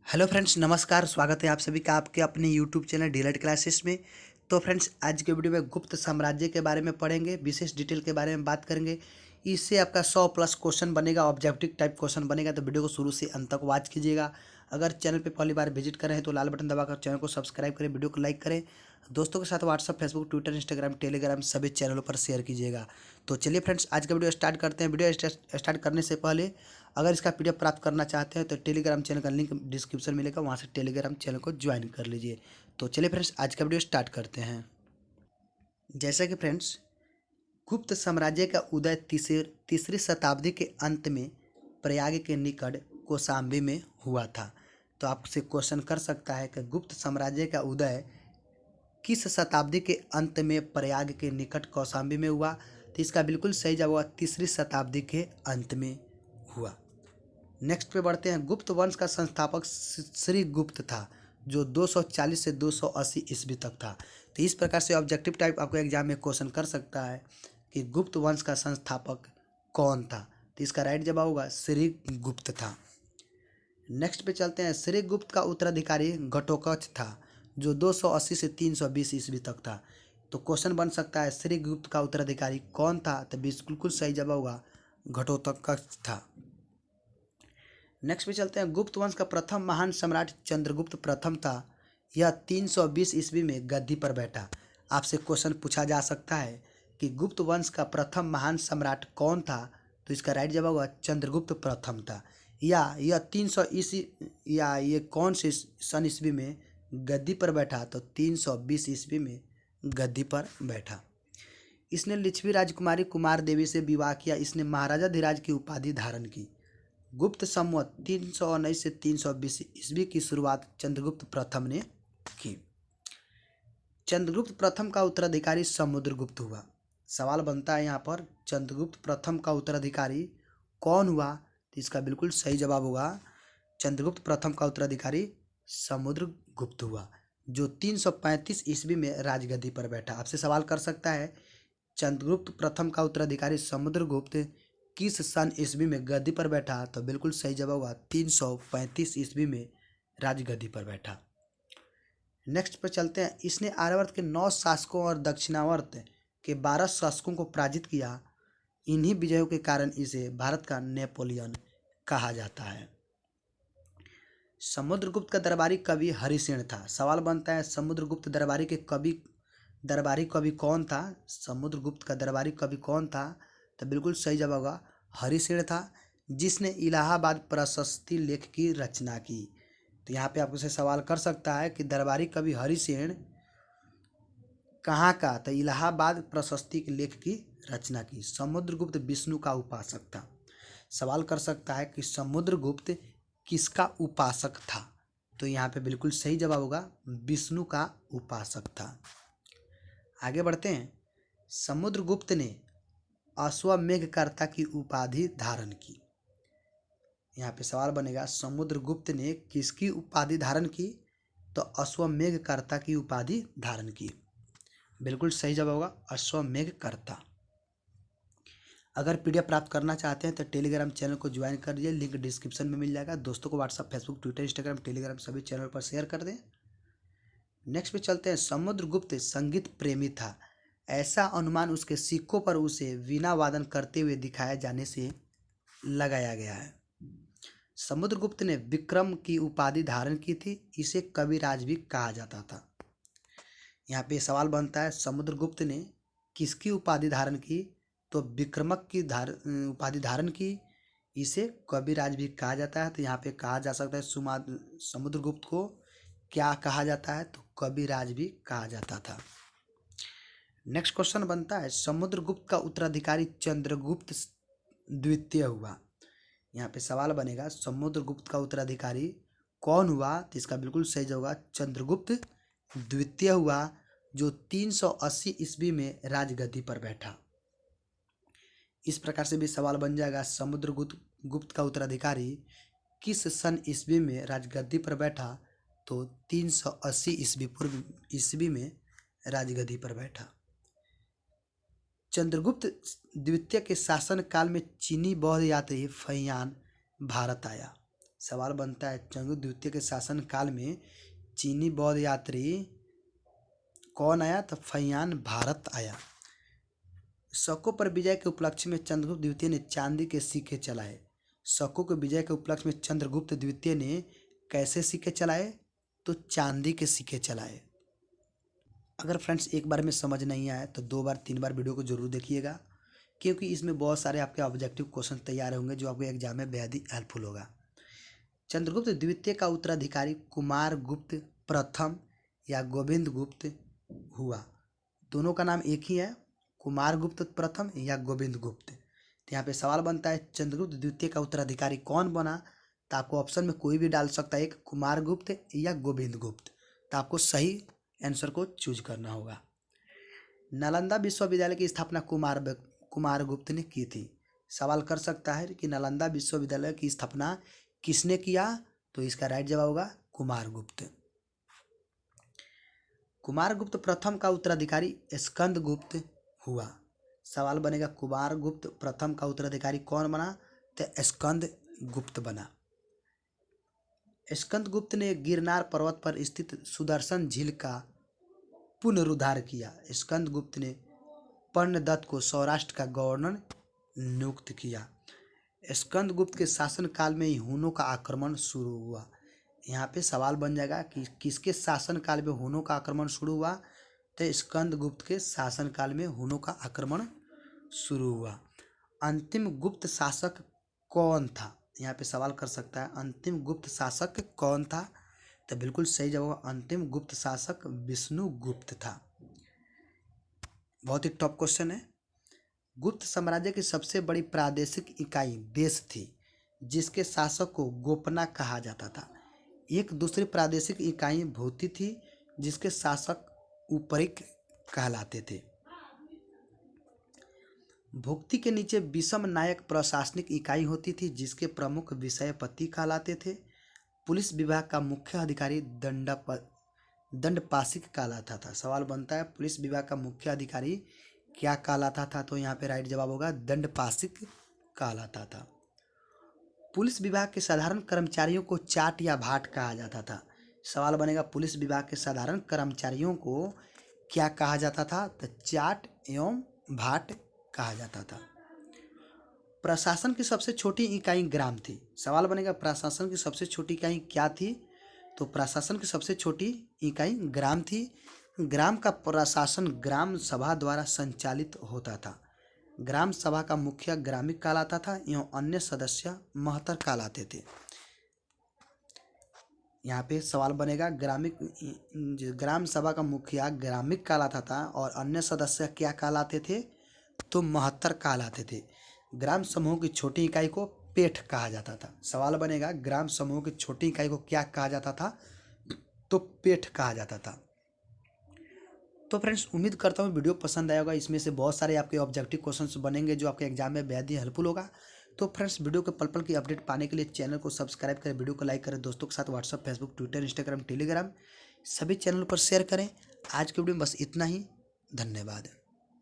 Hello friends, नमस्कार। स्वागत है आप सभी का आपके अपने यूट्यूब चैनल डीएलएड क्लासेस में। तो फ्रेंड्स, आज के वीडियो में गुप्त साम्राज्य के बारे में पढ़ेंगे, विशेष डिटेल के बारे में बात करेंगे। इससे आपका 100 प्लस क्वेश्चन बनेगा, ऑब्जेक्टिव टाइप क्वेश्चन बनेगा। तो वीडियो को शुरू से अंत तक वॉच कीजिएगा। अगर चैनल पर पहली बार विजिट करें तो लाल बटन दबाकर चैनल को सब्सक्राइब करें, वीडियो को लाइक करें, दोस्तों के साथ WhatsApp, Facebook, Twitter, Instagram, Telegram सभी चैनलों पर शेयर कीजिएगा। तो चलिए फ्रेंड्स, आज का वीडियो स्टार्ट करते हैं। वीडियो स्टार्ट करने से पहले अगर इसका पीडीएफ प्राप्त करना चाहते हैं तो टेलीग्राम चैनल का लिंक डिस्क्रिप्शन मिलेगा, वहाँ से टेलीग्राम चैनल को ज्वाइन कर लीजिए। तो चलिए फ्रेंड्स, आज का वीडियो स्टार्ट करते हैं। जैसा कि फ्रेंड्स, गुप्त साम्राज्य का उदय तीसरी शताब्दी के अंत में प्रयाग के निकट कौशाम्बी में हुआ था। तो आपसे क्वेश्चन कर सकता है कि गुप्त साम्राज्य का उदय किस शताब्दी के अंत में प्रयाग के निकट कौशाम्बी में हुआ। तो इसका बिल्कुल सही जवाब तीसरी शताब्दी के अंत में हुआ। नेक्स्ट पे बढ़ते हैं। गुप्त वंश का संस्थापक श्री गुप्त था, जो 240 से 280 ईस्वी तक था। तो इस प्रकार से ऑब्जेक्टिव टाइप आपको एग्जाम में क्वेश्चन कर सकता है कि गुप्त वंश का संस्थापक कौन था। तो इसका राइट जवाब होगा श्री गुप्त था। नेक्स्ट पे चलते हैं। श्री गुप्त का उत्तराधिकारी घटोत्कच था, जो 280 से 320 ईस्वी तक था। तो क्वेश्चन बन सकता है श्री गुप्त का उत्तराधिकारी कौन था। तो बिल्कुल सही जवाब होगा घटोत्कच था। नेक्स्ट पे चलते हैं। गुप्त वंश का प्रथम महान सम्राट चंद्रगुप्त प्रथम था। यह 320 ईस्वी में गद्दी पर बैठा। आपसे क्वेश्चन पूछा जा सकता है कि गुप्त वंश का प्रथम महान सम्राट कौन था। तो इसका राइट जवाब होगा चंद्रगुप्त प्रथम था। या यह 300 ईस्वी या ये कौन से सन ईस्वी में गद्दी पर बैठा। तो 320 ईस्वी में गद्दी पर बैठा। इसने लिच्छवी राजकुमारी कुमार देवी से विवाह किया। इसने महाराजा धीराज की उपाधि धारण की। गुप्त संवत 319 से 320 ईस्वी की शुरुआत चंद्रगुप्त प्रथम ने की। चंद्रगुप्त प्रथम का उत्तराधिकारी समुद्रगुप्त हुआ। सवाल बनता है यहाँ पर, चंद्रगुप्त प्रथम का उत्तराधिकारी कौन हुआ। तो इसका बिल्कुल सही जवाब होगा चंद्रगुप्त प्रथम का उत्तराधिकारी समुद्रगुप्त हुआ, जो 335 ईस्वी में राजगद्दी पर बैठा। आपसे सवाल कर सकता है चंद्रगुप्त प्रथम का उत्तराधिकारी समुद्रगुप्त किस सन ईस्वी में गद्दी पर बैठा। तो बिल्कुल सही जवाब हुआ 335 ईस्वी में राजगद्दी पर बैठा। नेक्स्ट पर चलते हैं। इसने आर्यावर्त के 9 शासकों और दक्षिणावर्त के 12 शासकों को पराजित किया। इन्हीं विजयों के कारण इसे भारत का नेपोलियन कहा जाता है। समुद्रगुप्त का दरबारी कवि हरिसेन था। सवाल बनता है समुद्रगुप्त दरबारी कवि कौन था। समुद्रगुप्त का दरबारी कवि कौन था। तो बिल्कुल सही जवाब होगा हरिसेन था, जिसने इलाहाबाद प्रशस्ति लेख की रचना की। तो यहाँ पे आपको से सवाल कर सकता है कि दरबारी कवि हरिसेन कहाँ का। तो इलाहाबाद प्रशस्ति के लेख की रचना की। समुद्रगुप्त विष्णु का उपासक था। सवाल कर सकता है कि समुद्रगुप्त किसका उपासक था। तो यहाँ पे बिल्कुल सही जवाब होगा विष्णु का उपासक था। आगे बढ़ते हैं। समुद्रगुप्त ने अश्वमेधकर्ता की उपाधि धारण की। यहाँ पे सवाल बनेगा समुद्रगुप्त ने किसकी उपाधि धारण की। तो अश्वमेधकर्ता की उपाधि धारण की। बिल्कुल सही जवाब होगा अश्वमेधकर्ता। अगर पीडीएफ प्राप्त करना चाहते हैं तो टेलीग्राम चैनल को ज्वाइन कर लीजिए, लिंक डिस्क्रिप्शन में मिल जाएगा। दोस्तों को WhatsApp, Facebook, Twitter, Instagram, Telegram सभी चैनल पर शेयर कर दें। नेक्स्ट पे चलते हैं। समुद्रगुप्त संगीत प्रेमी था। ऐसा अनुमान उसके सिक्कों पर उसे वीणा वादन करते हुए दिखाया जाने से लगाया गया है। समुद्रगुप्त ने विक्रम की उपाधि धारण की थी। इसे कविराज भी कहा जाता था। यहाँ पे सवाल बनता है समुद्रगुप्त ने किसकी उपाधि धारण की। तो विक्रमक की उपाधि धारण की। इसे कविराज भी कहा जाता है। तो यहाँ पे कहा जा सकता है समुद्रगुप्त को क्या कहा जाता है। तो कविराज भी कहा जाता था। नेक्स्ट क्वेश्चन बनता है समुद्रगुप्त का उत्तराधिकारी चंद्रगुप्त द्वितीय हुआ। यहाँ पे सवाल बनेगा समुद्रगुप्त का उत्तराधिकारी कौन हुआ। तो इसका बिल्कुल सही जवाब होगा चंद्रगुप्त द्वितीय हुआ, जो 380 ईस्वी में राजगद्दी पर बैठा। इस प्रकार से भी सवाल बन जाएगा समुद्रगुप्त का उत्तराधिकारी किस सन ईस्वी में राजगद्दी पर बैठा। तो 380 ईस्वी में राजगद्दी पर बैठा। चंद्रगुप्त द्वितीय के शासन काल में चीनी बौद्ध यात्री फहियान भारत आया। सवाल बनता है चंद्रगुप्त द्वितीय के शासन काल में चीनी बौद्ध यात्री कौन आया? तो फहियान भारत आया। शकों पर विजय के उपलक्ष्य में चंद्रगुप्त द्वितीय ने चांदी के सिक्के चलाए। शकों के विजय के उपलक्ष्य में चंद्रगुप्त द्वितीय ने कैसे सिक्के चलाए? तो चांदी के सिक्के चलाए। अगर फ्रेंड्स एक बार में समझ नहीं आया तो 2 बार 3 बार वीडियो को जरूर देखिएगा, क्योंकि इसमें बहुत सारे आपके ऑब्जेक्टिव क्वेश्चन तैयार होंगे जो आपके एग्जाम में बेहद ही हेल्पफुल होगा। चंद्रगुप्त द्वितीय का उत्तराधिकारी कुमार गुप्त प्रथम या गोविंद गुप्त हुआ। दोनों का नाम एक ही है, कुमार गुप्त प्रथम या गोविंद गुप्त। तो यहाँ पे सवाल बनता है चंद्रगुप्त द्वितीय का उत्तराधिकारी कौन बना? तो आपको ऑप्शन में कोई भी डाल सकता है, एक कुमार गुप्त या गोविंद गुप्त। तो आपको सही आंसर को चूज करना होगा। नालंदा विश्वविद्यालय की स्थापना कुमार गुप्त ने की थी। सवाल कर सकता है कि नालंदा विश्वविद्यालय की स्थापना किसने किया? तो इसका राइट जवाब होगा कुमार गुप्त। कुमार गुप्त प्रथम का उत्तराधिकारी स्कंद गुप्त हुआ। सवाल बनेगा कुमार गुप्त प्रथम का उत्तराधिकारी कौन बना? तो स्कंद गुप्त बना। स्कंद गुप्त ने गिरनार पर्वत पर स्थित सुदर्शन झील का पुनरुद्धार किया। स्कंद गुप्त ने पर्णदत्त को सौराष्ट्र का गवर्नर नियुक्त किया। स्कंद गुप्त के शासन काल में ही हुनों का आक्रमण शुरू हुआ। यहाँ पे सवाल बन जाएगा कि किसके शासन काल में हुनों का आक्रमण शुरू हुआ? तो स्कंद गुप्त के शासन काल में हुनों का आक्रमण शुरू हुआ। अंतिम गुप्त शासक कौन था? यहाँ पे सवाल कर सकता है अंतिम गुप्त शासक कौन था? तो बिल्कुल सही जवाब अंतिम गुप्त शासक विष्णुगुप्त था। बहुत ही टॉप क्वेश्चन है। गुप्त साम्राज्य की सबसे बड़ी प्रादेशिक इकाई देश थी जिसके शासक को गोपना कहा जाता था। एक दूसरी प्रादेशिक इकाई भूति थी जिसके शासक उपरिक कहलाते थे। भुक्ति के नीचे विषम नायक प्रशासनिक इकाई होती थी जिसके प्रमुख विषयपति कहलाते थे। पुलिस विभाग का मुख्य अधिकारी दंडपाशिक कहलाता था। सवाल बनता है पुलिस विभाग का मुख्य अधिकारी क्या कहलाता था? तो यहाँ पे राइट जवाब होगा दंडपाशिक कहलाता था। पुलिस विभाग के साधारण कर्मचारियों को चाट या भाट कहा जाता था। सवाल बनेगा पुलिस विभाग के साधारण कर्मचारियों को क्या कहा जाता था? तो चाट एवं भाट कहा जाता था। प्रशासन की सबसे छोटी इकाई ग्राम थी। सवाल बनेगा प्रशासन की सबसे छोटी इकाई क्या थी? तो प्रशासन की सबसे छोटी इकाई ग्राम थी। ग्राम का प्रशासन ग्राम सभा द्वारा संचालित होता था। ग्राम सभा का मुखिया ग्रामिक कहलाता था एवं अन्य सदस्य महतर कहलाते थे। यहाँ पे सवाल बनेगा ग्राम सभा का मुखिया ग्रामिक कहलाता था और अन्य सदस्य क्या कहलाते थे? तो महत्तर कहलाते थे। ग्राम समूह की छोटी इकाई को पेठ कहा जाता था। सवाल बनेगा ग्राम समूह की छोटी इकाई को क्या कहा जाता था? तो पेठ कहा जाता था। तो फ्रेंड्स उम्मीद करता हूँ वीडियो पसंद आया होगा। इसमें से बहुत सारे आपके ऑब्जेक्टिव क्वेश्चंस बनेंगे जो आपके एग्जाम में बेहद ही हेल्पफुल होगा। तो फ्रेंड्स वीडियो के पल पल की अपडेट पाने के लिए चैनल को सब्सक्राइब करें, वीडियो को लाइक करें, दोस्तों के साथ WhatsApp, Facebook, Twitter, Instagram, Telegram सभी चैनल पर शेयर करें। आज के वीडियो में बस इतना ही। धन्यवाद।